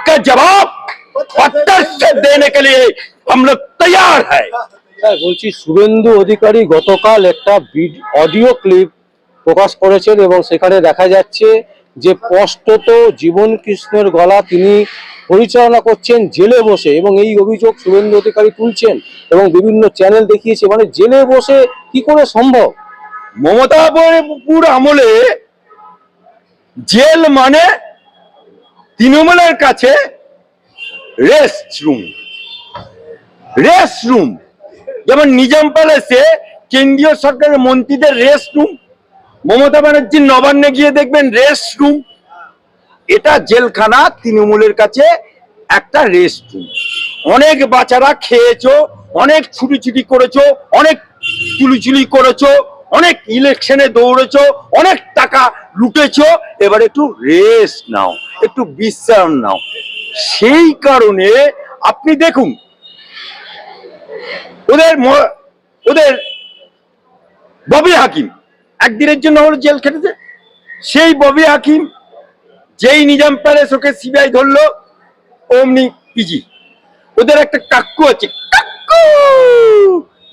का जवाब पत्थर से देने के लिए हम लोग तैयार है। বলছি শুভেন্দু অধিকারী গতকাল একটা অডিও ক্লিপ প্রকাশ করেছেন এবং সেখানে দেখা যাচ্ছে যে স্পষ্টত জীবন কৃষ্ণের গলা তিনি পরিচালনা করছেন জেলে বসে, এবং এই অভিযোগ শুভেন্দু অধিকারী তুলছেন এবং বিভিন্ন চ্যানেল দেখিয়েছে। মানে জেলে বসে কি করে সম্ভব? মমতা বাবুর আমলে জেল মানে তৃণমূলের কাছে রেস্টরুম। যেমন নিজাম প্যালেসে কেন্দ্রীয় সরকারের মন্ত্রীদের রেস্টরুম, মমতা ব্যানার্জির নবান্নে গিয়ে দেখবেন রেস্টরুম। এটা জেলখানা তৃণমূলের কাছে একটা রেস্টরুম। অনেক বাচ্চারা খেয়েছো, অনেক ছুটি করেছো, অনেক চুলি করেছো, অনেক ইলেকশনে দৌড়েছো, অনেক টাকা লুটেছো, এবার একটু রেস্ট নাও, একটু বিশ্রাম নাও। সেই কারণে আপনি দেখুন ওদের ববি হাকিম একদিনের জন্য হলো জেল খেটেছে। সেই ববি হাকিম যেই নিজাম প্যালেস ওকে সিবিআই ধরলো, অমনি পিজি। ওদের একটা কাক্কু আছে, কাক্কু,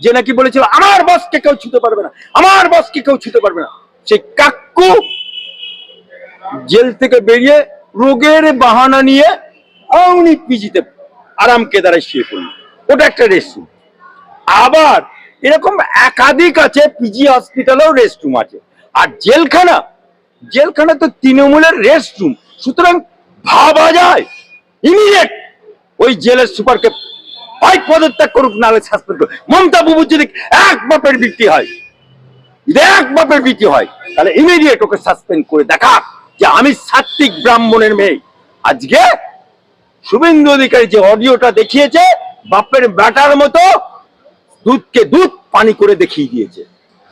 যে নাকি বলেছিল আমার বসকে কেউ ছুতে পারবে না, আমার বসকে কেউ ছুতে পারবে না। সেই কাক্কু জেল থেকে বেরিয়ে রোগের বাহানা নিয়ে অমনি পিজিতে আরাম কেদারায় শুয়ে পড়ল। ওটা একটা রেস্টরুম। আবার এরকম একাধিক আছে, পিজি হসপিটালেও রেস্টরুম আছে। আর জেলখানা তো তৃণমূলের রেস্টরুম। সুতরাং ভাবা যায় ইমিডিয়েট ওই জেলের সুপারকে হয় পদত্যাগ করুক, নাহলে সাসপেন্ড করুক। মমতা বাবু যদি এক বাপের বৃত্তি হয় তাহলে ইমিডিয়েট ওকে সাসপেন্ড করে দেখা যে আমি সাত্বিক ব্রাহ্মণের মেয়ে। আজকে শুভেন্দু অধিকারী যে অডিওটা দেখিয়েছে, বাপের ব্যাটার মতো দুধকে দুধ পানি করে দেখিয়ে দিয়েছে।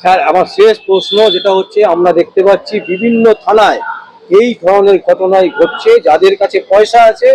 স্যার, আমার শেষ প্রশ্ন যেটা হচ্ছে, আমরা দেখতে পাচ্ছি বিভিন্ন থানায় এই ধরনের ঘটনাই ঘটছে। যাদের কাছে পয়সা আছে